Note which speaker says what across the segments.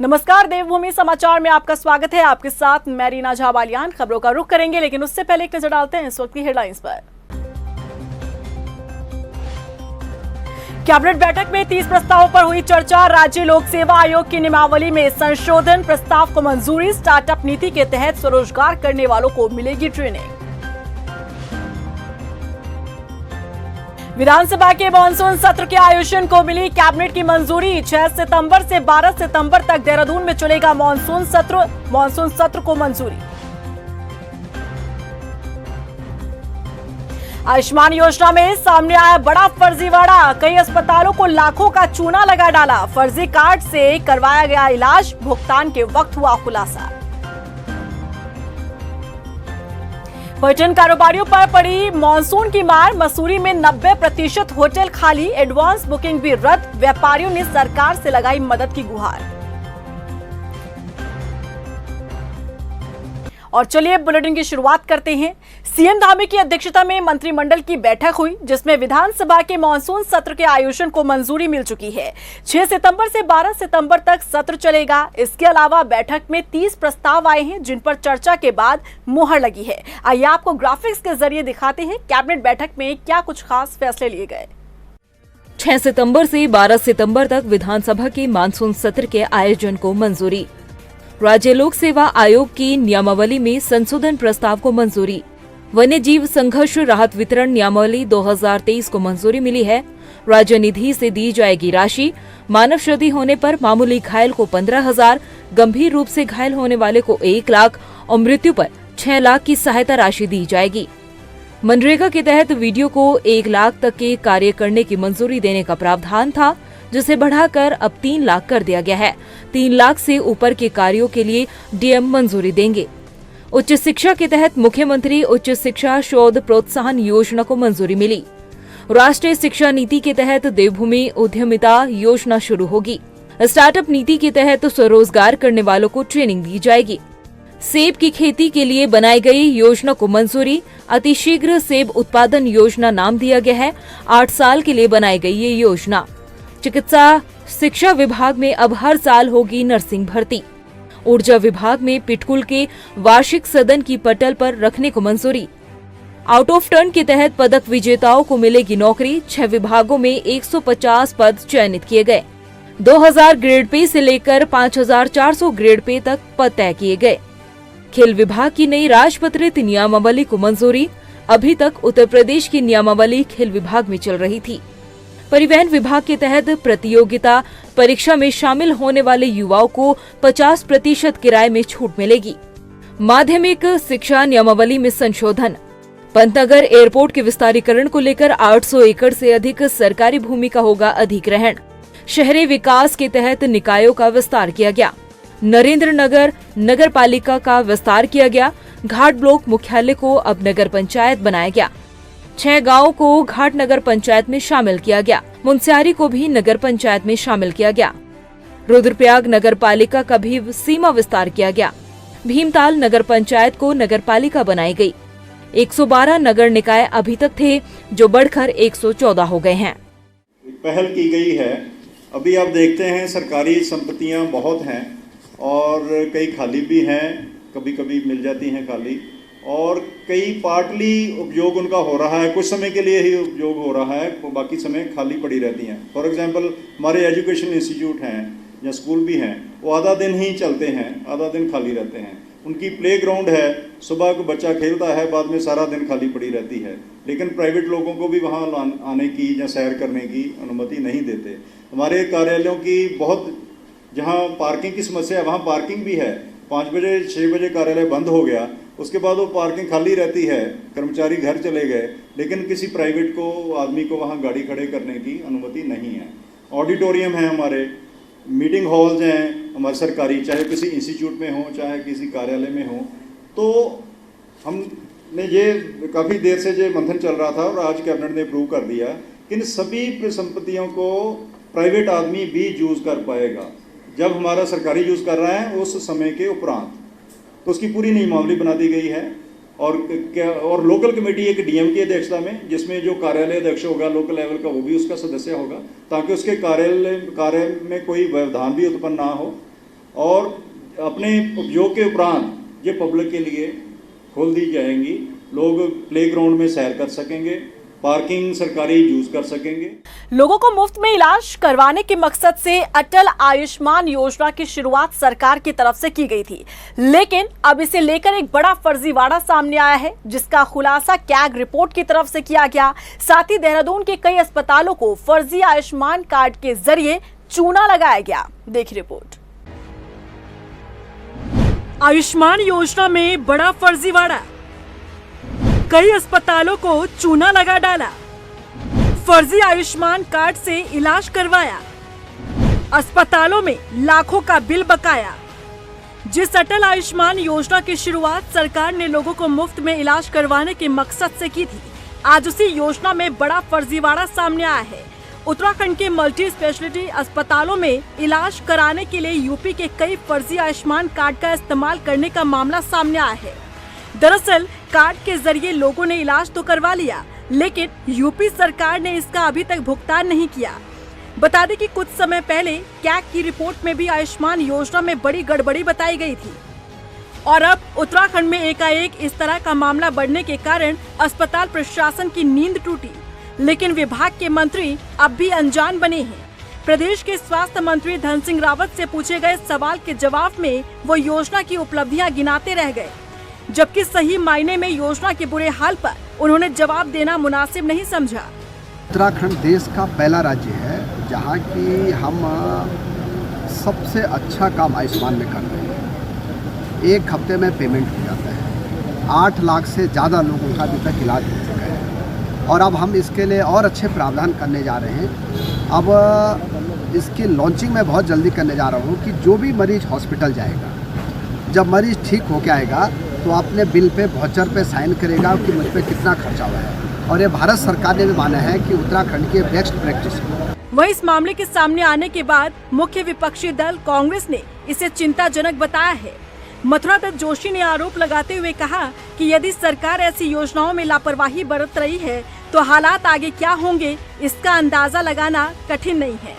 Speaker 1: नमस्कार, देवभूमि समाचार में आपका स्वागत है। आपके साथ मैं रीना झा बालियान। खबरों का रुख करेंगे, लेकिन उससे पहले एक नजर डालते हैं इस वक्त की हेडलाइंस पर। कैबिनेट बैठक में 30 प्रस्तावों पर हुई चर्चा। राज्य लोक सेवा आयोग की नियमावली में संशोधन प्रस्ताव को मंजूरी। स्टार्टअप नीति के तहत स्वरोजगार करने वालों को मिलेगी ट्रेनिंग। विधानसभा के मानसून सत्र के आयोजन को मिली कैबिनेट की मंजूरी। 6 सितंबर से 12 सितंबर तक देहरादून में चलेगा मानसून सत्र। मानसून सत्र को मंजूरी। आयुष्मान योजना में सामने आया बड़ा फर्जीवाड़ा। कई अस्पतालों को लाखों का चूना लगा डाला। फर्जी कार्ड से करवाया गया इलाज, भुगतान के वक्त हुआ खुलासा। पर्यटन कारोबारियों पर पड़ी मानसून की मार। मसूरी में 90% होटल खाली, एडवांस बुकिंग भी रद्द। व्यापारियों ने सरकार से लगाई मदद की गुहार। और चलिए बुलेटिन की शुरुआत करते हैं। सीएम धामी की अध्यक्षता में मंत्रिमंडल की बैठक हुई, जिसमें विधानसभा के मानसून सत्र के आयोजन को मंजूरी मिल चुकी है। 6 सितंबर से 12 सितंबर तक सत्र चलेगा। इसके अलावा बैठक में 30 प्रस्ताव आए हैं, जिन पर चर्चा के बाद मुहर लगी है। आइए आपको ग्राफिक्स के जरिए दिखाते हैं कैबिनेट बैठक में क्या कुछ खास फैसले लिए गए।
Speaker 2: 6 सितंबर से 12 सितंबर तक विधानसभा के मानसून सत्र के आयोजन को मंजूरी। राज्य लोक सेवा आयोग की नियमावली में संशोधन प्रस्ताव को मंजूरी। वन्य जीव संघर्ष राहत वितरण नियमावली 2023 को मंजूरी मिली है। राज्य निधि से दी जाएगी राशि। मानव क्षति होने पर मामूली घायल को 15,000, गंभीर रूप से घायल होने वाले को 1 लाख और मृत्यु पर 6 लाख की सहायता राशि दी जाएगी। मनरेगा के तहत वीडियो को 1 लाख तक के कार्य करने की मंजूरी देने का प्रावधान था, जिसे बढ़ाकर अब 3 लाख कर दिया गया है। 3 लाख से ऊपर के कार्यों के लिए डीएम मंजूरी देंगे। उच्च शिक्षा के तहत मुख्यमंत्री उच्च शिक्षा शोध प्रोत्साहन योजना को मंजूरी मिली। राष्ट्रीय शिक्षा नीति के तहत देवभूमि उद्यमिता योजना शुरू होगी। स्टार्टअप नीति के तहत स्वरोजगार करने वालों को ट्रेनिंग दी जाएगी। सेब की खेती के लिए बनाई गई योजना को मंजूरी। अतिशीघ्र सेब उत्पादन योजना नाम दिया गया है। 8 साल के लिए बनाई गई ये योजना। चिकित्सा शिक्षा विभाग में अब हर साल होगी नर्सिंग भर्ती। ऊर्जा विभाग में पिटकुल के वार्षिक सदन की पटल पर रखने को मंजूरी। आउट ऑफ टर्न के तहत पदक विजेताओं को मिलेगी नौकरी। 6 विभागों में 150 पद चयनित किए गए। 2000 ग्रेड पे से लेकर 5400 ग्रेड पे तक पद तय किए गए। खेल विभाग की नई राजपत्रित नियमावली को मंजूरी। अभी तक उत्तर प्रदेश की नियमावली खेल विभाग में चल रही थी। परिवहन विभाग के तहत प्रतियोगिता परीक्षा में शामिल होने वाले युवाओं को 50% किराए में छूट मिलेगी। माध्यमिक शिक्षा नियमावली में संशोधन। पंतनगर एयरपोर्ट के विस्तारीकरण को लेकर 800 एकड़ से अधिक सरकारी भूमि का होगा अधिग्रहण। शहरी विकास के तहत निकायों का विस्तार किया गया। नरेंद्र नगर नगर पालिका का विस्तार किया गया। घाट ब्लॉक मुख्यालय को अब नगर पंचायत बनाया गया। 6 गांवों को घाट नगर पंचायत में शामिल किया गया। मुंसियारी को भी नगर पंचायत में शामिल किया गया। रुद्रप्रयाग नगर पालिका का भी सीमा विस्तार किया गया। भीमताल नगर पंचायत को नगर पालिका बनाई गई। 112 नगर निकाय अभी तक थे, जो बढ़कर 114 हो गए हैं।
Speaker 3: पहल की गई है। अभी आप देखते हैं सरकारी संपत्तियां बहुत हैं और कई खाली भी हैं, कभी कभी मिल जाती हैं खाली, और कई पार्टली उपयोग उनका हो रहा है। कुछ समय के लिए ही उपयोग हो रहा है, बाकी समय खाली पड़ी रहती हैं। फॉर एग्जांपल हमारे एजुकेशन इंस्टीट्यूट हैं या स्कूल भी हैं, वो आधा दिन ही चलते हैं, आधा दिन खाली रहते हैं। उनकी प्ले ग्राउंड है, सुबह को बच्चा खेलता है, बाद में सारा दिन खाली पड़ी रहती है। लेकिन प्राइवेट लोगों को भी वहाँ आने की या सैर करने की अनुमति नहीं देते। हमारे कार्यालयों की बहुत, जहाँ पार्किंग की समस्या है वहाँ पार्किंग भी है। 5 बजे 6 बजे कार्यालय बंद हो गया, उसके बाद वो पार्किंग खाली रहती है, कर्मचारी घर चले गए, लेकिन किसी प्राइवेट को आदमी को वहाँ गाड़ी खड़े करने की अनुमति नहीं है। ऑडिटोरियम है हमारे, मीटिंग हॉल्स हैं हमारे सरकारी, चाहे किसी इंस्टीट्यूट में हो चाहे किसी कार्यालय में हो। तो हमने ये काफ़ी देर से जो मंथन चल रहा था और आज कैबिनेट ने अप्रूव कर दिया कि इन सभी संपत्तियों को प्राइवेट आदमी भी यूज़ कर पाएगा। जब हमारा सरकारी यूज़ कर रहा है उस समय के उपरांत, तो उसकी पूरी नियमावली बना दी गई है। और लोकल कमेटी एक डीएम की अध्यक्षता में, जिसमें जो कार्यालय अध्यक्ष होगा लोकल लेवल का वो भी उसका सदस्य होगा, ताकि उसके कार्य में कोई व्यवधान भी उत्पन्न ना हो और अपने उपयोग के उपरांत ये पब्लिक के लिए खोल दी जाएंगी। लोग प्लेग्राउंड में सैर कर सकेंगे, पार्किंग सरकारी यूज कर सकेंगे।
Speaker 1: लोगों को मुफ्त में इलाज करवाने के मकसद से अटल आयुष्मान योजना की शुरुआत सरकार की तरफ से की गई थी, लेकिन अब इसे लेकर एक बड़ा फर्जीवाड़ा सामने आया है, जिसका खुलासा कैग रिपोर्ट की तरफ से किया गया। साथ ही देहरादून के कई अस्पतालों को फर्जी आयुष्मान कार्ड के जरिए चूना लगाया गया। देखिए रिपोर्ट। आयुष्मान योजना में बड़ा फर्जीवाड़ा, कई अस्पतालों को चूना लगा डाला, फर्जी आयुष्मान कार्ड से इलाज करवाया, अस्पतालों में लाखों का बिल बकाया। जिस अटल आयुष्मान योजना की शुरुआत सरकार ने लोगों को मुफ्त में इलाज करवाने के मकसद से की थी, आज उसी योजना में बड़ा फर्जीवाड़ा सामने आया है। उत्तराखंड के मल्टी स्पेशलिटी अस्पतालों में इलाज कराने के लिए यूपी के कई फर्जी आयुष्मान कार्ड का इस्तेमाल करने का मामला सामने आया है। दरअसल कार्ड के जरिए लोगों ने इलाज तो करवा लिया, लेकिन यूपी सरकार ने इसका अभी तक भुगतान नहीं किया। बता दें कि कुछ समय पहले कैग की रिपोर्ट में भी आयुष्मान योजना में बड़ी गड़बड़ी बताई गई थी और अब उत्तराखंड में एकाएक इस तरह का मामला बढ़ने के कारण अस्पताल प्रशासन की नींद टूटी, लेकिन विभाग के मंत्री अब भी अनजान बने हैं। प्रदेश के स्वास्थ्य मंत्री धन सिंह रावत से पूछे गए सवाल के जवाब में वो योजना की उपलब्धियां गिनाते रह गए, जबकि सही मायने में योजना के बुरे हाल पर उन्होंने जवाब देना मुनासिब नहीं समझा।
Speaker 4: उत्तराखंड देश का पहला राज्य है जहां की हम सबसे अच्छा काम आयुष्मान में कर रहे हैं। एक हफ्ते में पेमेंट हो जाता है, 8 लाख से ज़्यादा लोगों का अभी तक इलाज हो चुका है और अब हम इसके लिए और अच्छे प्रावधान करने जा रहे हैं। अब इसकी लॉन्चिंग मैं बहुत जल्दी करने जा रहा हूँ कि जो भी मरीज हॉस्पिटल जाएगा, जब मरीज ठीक होकर आएगा तो अपने बिल पे वाउचर पे साइन करेगा कि मुझ पे कितना खर्चा हुआ है, और ये भारत सरकार ने भी माना है कि उत्तराखंड की बेस्ट प्रैक्टिस है।
Speaker 1: वहीं इस मामले के सामने आने के बाद मुख्य विपक्षी दल कांग्रेस ने इसे चिंताजनक बताया है। मथुरा दत्त जोशी ने आरोप लगाते हुए कहा कि यदि सरकार ऐसी योजनाओं में लापरवाही बरत रही है तो हालात आगे क्या होंगे, इसका अंदाजा लगाना कठिन नहीं है।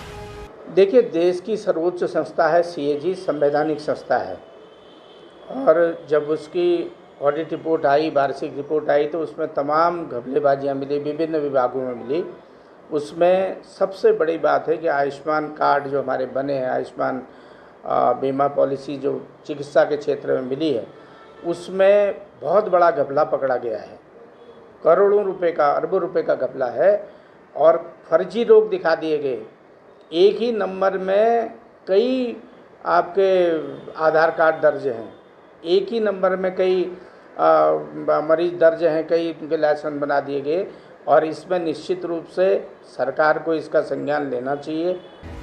Speaker 5: देखिए, देश की सर्वोच्च संस्था है CAG, संवैधानिक संस्था है, और जब उसकी ऑडिट रिपोर्ट आई, वार्षिक रिपोर्ट आई, तो उसमें तमाम घपलेबाजियाँ मिली, विभिन्न विभागों में मिली। उसमें सबसे बड़ी बात है कि आयुष्मान कार्ड जो हमारे बने हैं, आयुष्मान बीमा पॉलिसी जो चिकित्सा के क्षेत्र में मिली है, उसमें बहुत बड़ा घपला पकड़ा गया है। करोड़ों रुपए का, अरबों रुपए का घपला है और फर्जी रोग दिखा दिए गए। एक ही नंबर में कई आपके आधार कार्ड दर्ज हैं, एक ही नंबर में कई मरीज दर्ज हैं, कई उनके लाइसेंस बना दिए गए, और इसमें निश्चित रूप से सरकार को इसका संज्ञान लेना चाहिए।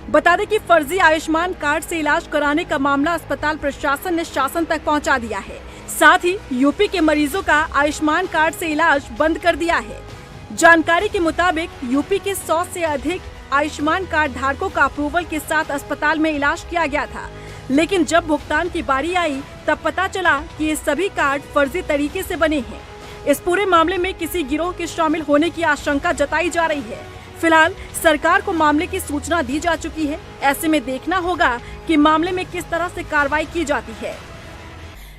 Speaker 1: बता दें कि फर्जी आयुष्मान कार्ड से इलाज कराने का मामला अस्पताल प्रशासन ने शासन तक पहुंचा दिया है। साथ ही यूपी के मरीजों का आयुष्मान कार्ड से इलाज बंद कर दिया है। जानकारी के मुताबिक यूपी के 100 से अधिक आयुष्मान कार्ड धारकों का अप्रूवल के साथ अस्पताल में इलाज किया गया था, लेकिन जब भुगतान की बारी आई तब पता चला कि ये सभी कार्ड फर्जी तरीके से बने हैं। इस पूरे मामले में किसी गिरोह के शामिल होने की आशंका जताई जा रही है। फिलहाल सरकार को मामले की सूचना दी जा चुकी है। ऐसे में देखना होगा कि मामले में किस तरह से कार्रवाई की जाती है।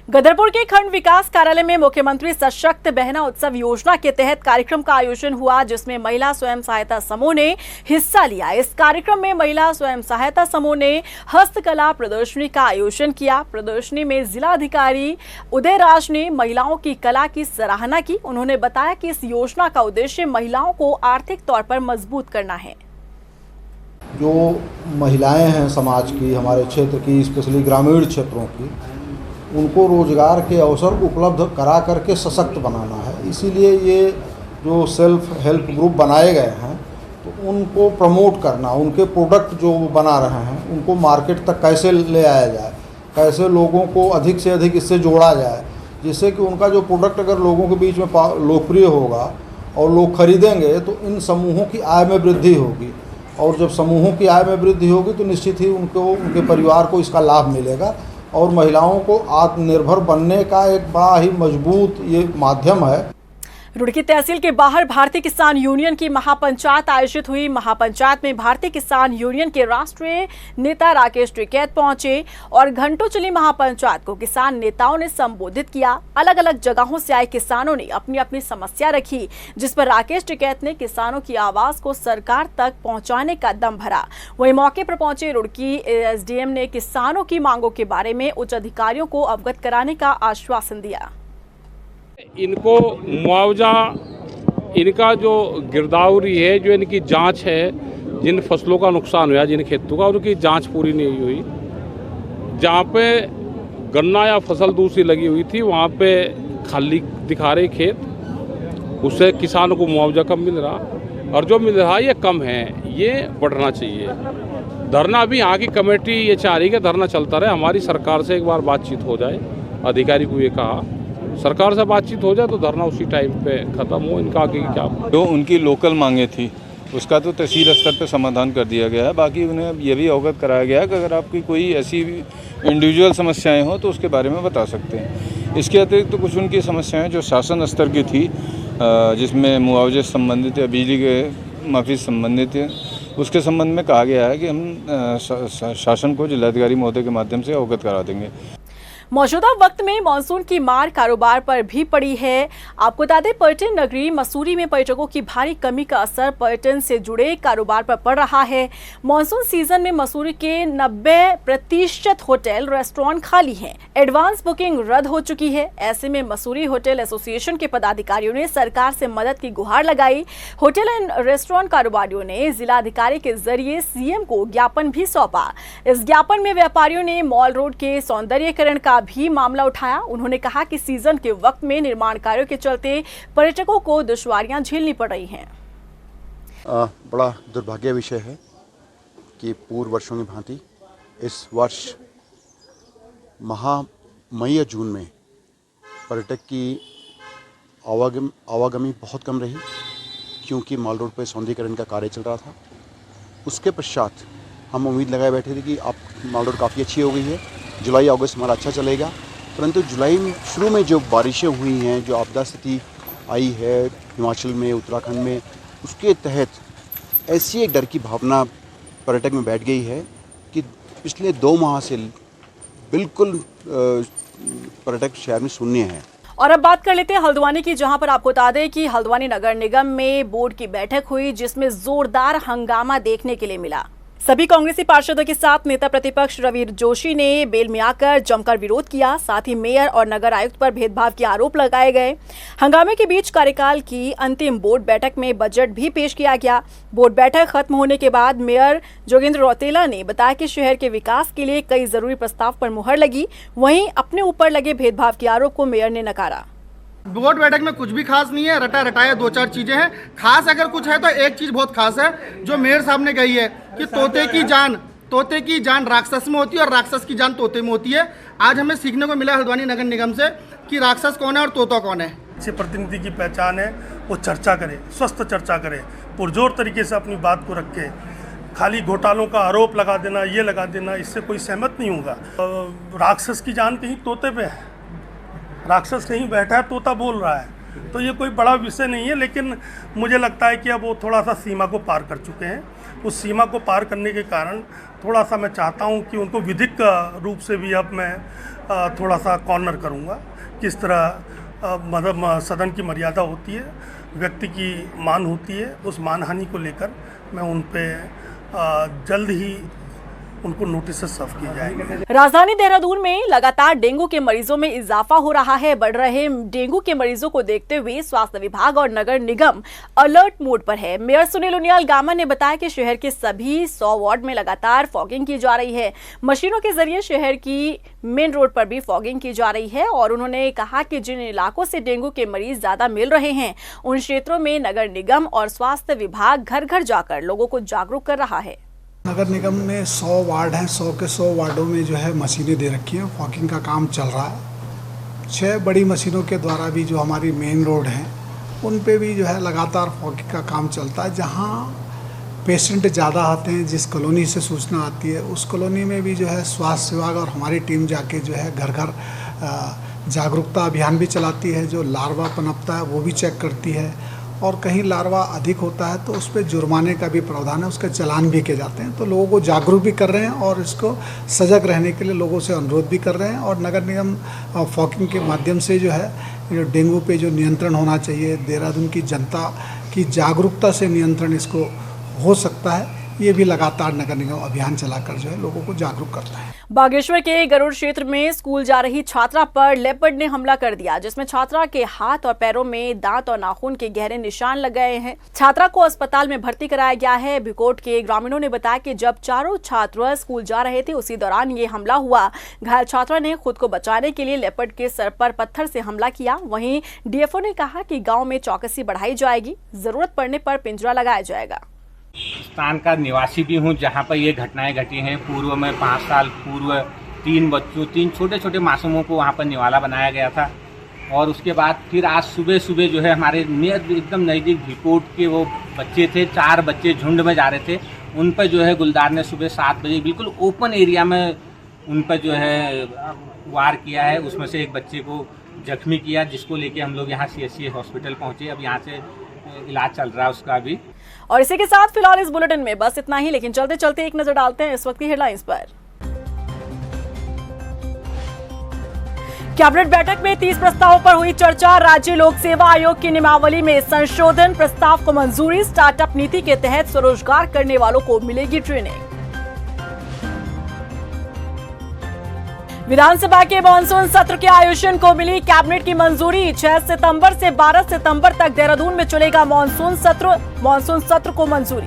Speaker 1: गदरपुर के खंड विकास कार्यालय में मुख्यमंत्री सशक्त बहना उत्सव योजना के तहत कार्यक्रम का आयोजन हुआ, जिसमें महिला स्वयं सहायता समूह ने हिस्सा लिया। इस कार्यक्रम में महिला स्वयं सहायता समूह ने हस्तकला प्रदर्शनी का आयोजन किया। प्रदर्शनी में जिलाधिकारी उदय राज ने महिलाओं की कला की सराहना की। उन्होंने बताया कि इस योजना का उद्देश्य महिलाओं को आर्थिक तौर पर मजबूत करना है।
Speaker 6: जो महिलाएं हैं समाज की, हमारे क्षेत्र की, स्पेशली ग्रामीण क्षेत्रों की, उनको रोज़गार के अवसर उपलब्ध करा करके सशक्त बनाना है। इसीलिए ये जो सेल्फ हेल्प ग्रुप बनाए गए हैं, तो उनको प्रमोट करना, उनके प्रोडक्ट जो बना रहे हैं उनको मार्केट तक कैसे ले आया जाए, कैसे लोगों को अधिक से अधिक इससे जोड़ा जाए, जिससे कि उनका जो प्रोडक्ट अगर लोगों के बीच में लोकप्रिय होगा और लोग खरीदेंगे तो इन समूहों की आय में वृद्धि होगी, और जब समूहों की आय में वृद्धि होगी तो निश्चित ही उनके परिवार को इसका लाभ मिलेगा, और महिलाओं को आत्मनिर्भर बनने का एक बड़ा ही मजबूत ये माध्यम है।
Speaker 1: रुड़की तहसील के बाहर भारतीय किसान यूनियन की महापंचायत आयोजित हुई। महापंचायत में भारतीय किसान यूनियन के राष्ट्रीय नेता राकेश टिकैत पहुंचे और घंटों चली महापंचायत को किसान नेताओं ने संबोधित किया। अलग अलग जगहों से आए किसानों ने अपनी अपनी समस्या रखी, जिस पर राकेश टिकैत ने किसानों की आवाज को सरकार तक पहुंचाने का दम भरा। वहीं मौके पर पहुंचे रुड़की एसडीएम ने किसानों की मांगों के बारे में उच्च अधिकारियों को अवगत कराने का आश्वासन दिया।
Speaker 7: इनको मुआवजा, इनका जो गिरदावरी है, जो इनकी जांच है, जिन फसलों का नुकसान हुआ, जिन खेतों का, उनकी जांच पूरी नहीं हुई। जहाँ पे गन्ना या फसल दूसरी लगी हुई थी वहाँ पे खाली दिखा रहे खेत, उससे किसानों को मुआवजा कम मिल रहा और जो मिल रहा ये कम है, ये बढ़ना चाहिए। धरना भी यहाँ की कमेटी ये चाह रही है कि धरना चलता रहे, हमारी सरकार से एक बार बातचीत हो जाए। अधिकारी को ये कहा सरकार से बातचीत हो जाए तो धरना उसी टाइम पे ख़त्म हो। इनका आगे क्या,
Speaker 8: जो उनकी लोकल मांगे थी उसका तो तहसील स्तर पर समाधान कर दिया गया है। बाकी उन्हें ये भी अवगत कराया गया है कि अगर आपकी कोई ऐसी इंडिविजुअल समस्याएं हो तो उसके बारे में बता सकते हैं। इसके अतिरिक्त तो कुछ उनकी समस्याएं जो शासन स्तर की थी, जिसमें मुआवजे से संबंधित या बिजली के माफ़ी से संबंधित है, उसके संबंध में कहा गया है कि हम शासन को जिलाधिकारी महोदय के माध्यम से अवगत करा देंगे।
Speaker 1: मौजूदा वक्त में मानसून की मार कारोबार पर भी पड़ी है। आपको बता दें, पर्यटन नगरी मसूरी में पर्यटकों की भारी कमी का असर पर्यटन से जुड़े कारोबार पर पड़ रहा है। मानसून सीजन में मसूरी के 90% होटल रेस्टोरेंट खाली हैं। एडवांस बुकिंग रद्द हो चुकी है। ऐसे में मसूरी होटल एसोसिएशन के पदाधिकारियों ने सरकार से मदद की गुहार लगाई। होटल एंड रेस्टोरेंट कारोबारियों ने जिलाधिकारी के जरिए सीएम को ज्ञापन भी सौंपा। इस ज्ञापन में व्यापारियों ने मॉल रोड के सौंदर्यीकरण का भी मामला उठाया। उन्होंने कहा कि सीजन के वक्त में निर्माण कार्यों के चलते पर्यटकों को दुश्वारियां झेलनी पड़ रही हैं।
Speaker 9: बड़ा दुर्भाग्य विषय है कि पूर्व वर्षों की भांति इस वर्ष मई या जून में पर्यटक की आवागमनी बहुत कम रही, क्योंकि मॉल रोड पर सौंदर्यीकरण का कार्य चल रहा था। उसके पश्चात हम उम्मीद लगाए बैठे थे कि अब मॉल रोड काफ़ी अच्छी हो गई है, जुलाई अगस्त हमारा अच्छा चलेगा। परंतु जुलाई में शुरू में जो बारिशें हुई हैं, जो आपदा स्थिति आई है हिमाचल में, उत्तराखंड में, उसके तहत ऐसी एक डर की भावना पर्यटक में बैठ गई है कि पिछले 2 माह से बिल्कुल पर्यटक शहर में शून्य है।
Speaker 1: और अब बात कर लेते हैं हल्द्वानी की, जहां पर आपको बता दें कि हल्द्वानी नगर निगम में बोर्ड की बैठक हुई, जिसमें जोरदार हंगामा देखने के लिए मिला। सभी कांग्रेसी पार्षदों के साथ नेता प्रतिपक्ष रवि जोशी ने बेल में आकर जमकर विरोध किया। साथ ही मेयर और नगर आयुक्त पर भेदभाव के आरोप लगाए गए। हंगामे के बीच कार्यकाल की अंतिम बोर्ड बैठक में बजट भी पेश किया गया। बोर्ड बैठक खत्म होने के बाद मेयर जोगेंद्र रौतेला ने बताया कि शहर के विकास के लिए कई जरूरी प्रस्ताव पर मुहर लगी। वहीं अपने ऊपर लगे भेदभाव के आरोप को मेयर ने नकारा।
Speaker 10: बोर्ड बैठक में कुछ भी खास नहीं है, रटा रटाया 2-4 चीजें हैं। खास अगर कुछ है तो एक चीज बहुत खास है जो मेयर साहब ने कही है कि तोते की जान राक्षस में होती है और राक्षस की जान तोते में होती है। आज हमें सीखने को मिला हल्द्वानी नगर निगम से कि राक्षस कौन है और तोता कौन है।
Speaker 11: अच्छे प्रतिनिधि की पहचान है, वो चर्चा करे, स्वस्थ चर्चा करे, पुरजोर तरीके से अपनी बात को रखे। खाली घोटालों का आरोप लगा देना, ये लगा देना, इससे कोई सहमत नहीं होगा। राक्षस की जान कहीं तोते पे है, राक्षस कहीं बैठा है, तोता बोल रहा है, तो ये कोई बड़ा विषय नहीं है। लेकिन मुझे लगता है कि अब वो थोड़ा सा सीमा को पार कर चुके हैं। उस सीमा को पार करने के कारण थोड़ा सा मैं चाहता हूँ कि उनको विधिक रूप से भी अब मैं थोड़ा सा कॉर्नर करूँगा। किस तरह मतलब सदन की मर्यादा होती है, व्यक्ति की मान होती है, उस मानहानि को लेकर मैं उन पे जल्द ही उनको नोटिस सर्व किए जाएंगे।
Speaker 1: राजधानी देहरादून में लगातार डेंगू के मरीजों में इजाफा हो रहा है। बढ़ रहे डेंगू के मरीजों को देखते हुए स्वास्थ्य विभाग और नगर निगम अलर्ट मोड पर है। मेयर सुनील उनियाल गामा ने बताया कि शहर के सभी 100 वार्ड में लगातार फॉगिंग की जा रही है। मशीनों के जरिए शहर की मेन रोड पर भी फॉगिंग की जा रही है और उन्होंने कहा कि जिन इलाकों से डेंगू के मरीज ज्यादा मिल रहे हैं, उन क्षेत्रों में नगर निगम और स्वास्थ्य विभाग घर घर जाकर लोगों को जागरूक कर रहा है।
Speaker 12: नगर निगम में 100 वार्ड हैं, 100 के 100 वार्डों में जो है मशीनें दे रखी हैं। फॉगिंग का काम चल रहा है। 6 बड़ी मशीनों के द्वारा भी जो हमारी मेन रोड हैं उन पे भी जो है लगातार फॉगिंग का काम चलता है। जहाँ पेशेंट ज़्यादा आते हैं, जिस कॉलोनी से सूचना आती है, उस कॉलोनी में भी जो है स्वास्थ्य विभाग और हमारी टीम जाके जो है घर घर जागरूकता अभियान भी चलाती है, जो लार्वा पनपता है वो भी चेक करती है, और कहीं लार्वा अधिक होता है तो उस पर जुर्माने का भी प्रावधान है, उसका चालान भी किए जाते हैं। तो लोगों को जागरूक भी कर रहे हैं और इसको सजग रहने के लिए लोगों से अनुरोध भी कर रहे हैं। और नगर निगम फॉगिंग के माध्यम से जो है जो डेंगू पे जो नियंत्रण होना चाहिए, देहरादून की जनता की जागरूकता से नियंत्रण इसको हो सकता है, ये भी लगातार नगर निगम अभियान चलाकर जो है लोगों को जागरूक करता है।
Speaker 1: बागेश्वर के गरुड़ क्षेत्र में स्कूल जा रही छात्रा पर लेपर्ड ने हमला कर दिया, जिसमें छात्रा के हाथ और पैरों में दांत और नाखून के गहरे निशान लग गए हैं। छात्रा को अस्पताल में भर्ती कराया गया है। भिकोट के ग्रामीणों ने बताया कि जब चारों छात्र स्कूल जा रहे थे उसी दौरान ये हमला हुआ। घायल छात्रा ने खुद को बचाने के लिए लेपर्ड के सर पर पत्थर से हमला किया। वहीं डीएफओ ने कहा कि गाँव में चौकसी बढ़ाई जाएगी, जरूरत पड़ने पर पिंजरा लगाया जाएगा।
Speaker 5: स्थान का निवासी भी हूं जहां पर ये घटनाएं घटी हैं। पूर्व में 5 साल पूर्व 3 छोटे छोटे मासूमों को वहां पर निवाला बनाया गया था, और उसके बाद फिर आज सुबह जो है हमारे एकदम नज़दीक भिकोट के वो बच्चे थे, 4 बच्चे झुंड में जा रहे थे, उन पर जो है गुलदार ने सुबह 7 बजे बिल्कुल ओपन एरिया में उन पर जो है वार किया है। उसमें से एक बच्चे को जख्मी किया, जिसको लेके हम लोग यहाँ CSC हॉस्पिटल पहुँचे। अब यहाँ से इलाज चल रहा है उसका भी।
Speaker 1: और इसी के साथ फिलहाल इस बुलेटिन में बस इतना ही, लेकिन चलते चलते एक नजर डालते हैं इस वक्त की हेडलाइंस पर। कैबिनेट बैठक में 30 प्रस्तावों पर हुई चर्चा। राज्य लोक सेवा आयोग की नियमावली में संशोधन, प्रस्ताव को मंजूरी। स्टार्टअप नीति के तहत स्वरोजगार करने वालों को मिलेगी ट्रेनिंग। विधानसभा के मानसून सत्र के आयोजन को मिली कैबिनेट की मंजूरी। 6 सितंबर से 12 सितंबर तक देहरादून में चलेगा मानसून सत्र। मानसून सत्र को मंजूरी।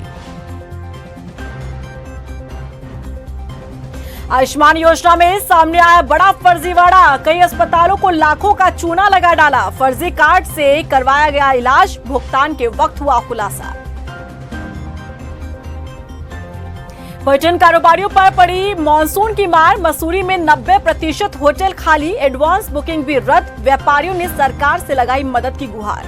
Speaker 1: आयुष्मान योजना में सामने आया बड़ा फर्जीवाड़ा। कई अस्पतालों को लाखों का चूना लगा डाला। फर्जी कार्ड से करवाया गया इलाज, भुगतान के वक्त हुआ खुलासा। पर्यटन कारोबारियों पर पड़ी मानसून की मार। मसूरी में 90% होटल खाली, एडवांस बुकिंग भी रद्द। व्यापारियों ने सरकार से लगाई मदद की गुहार।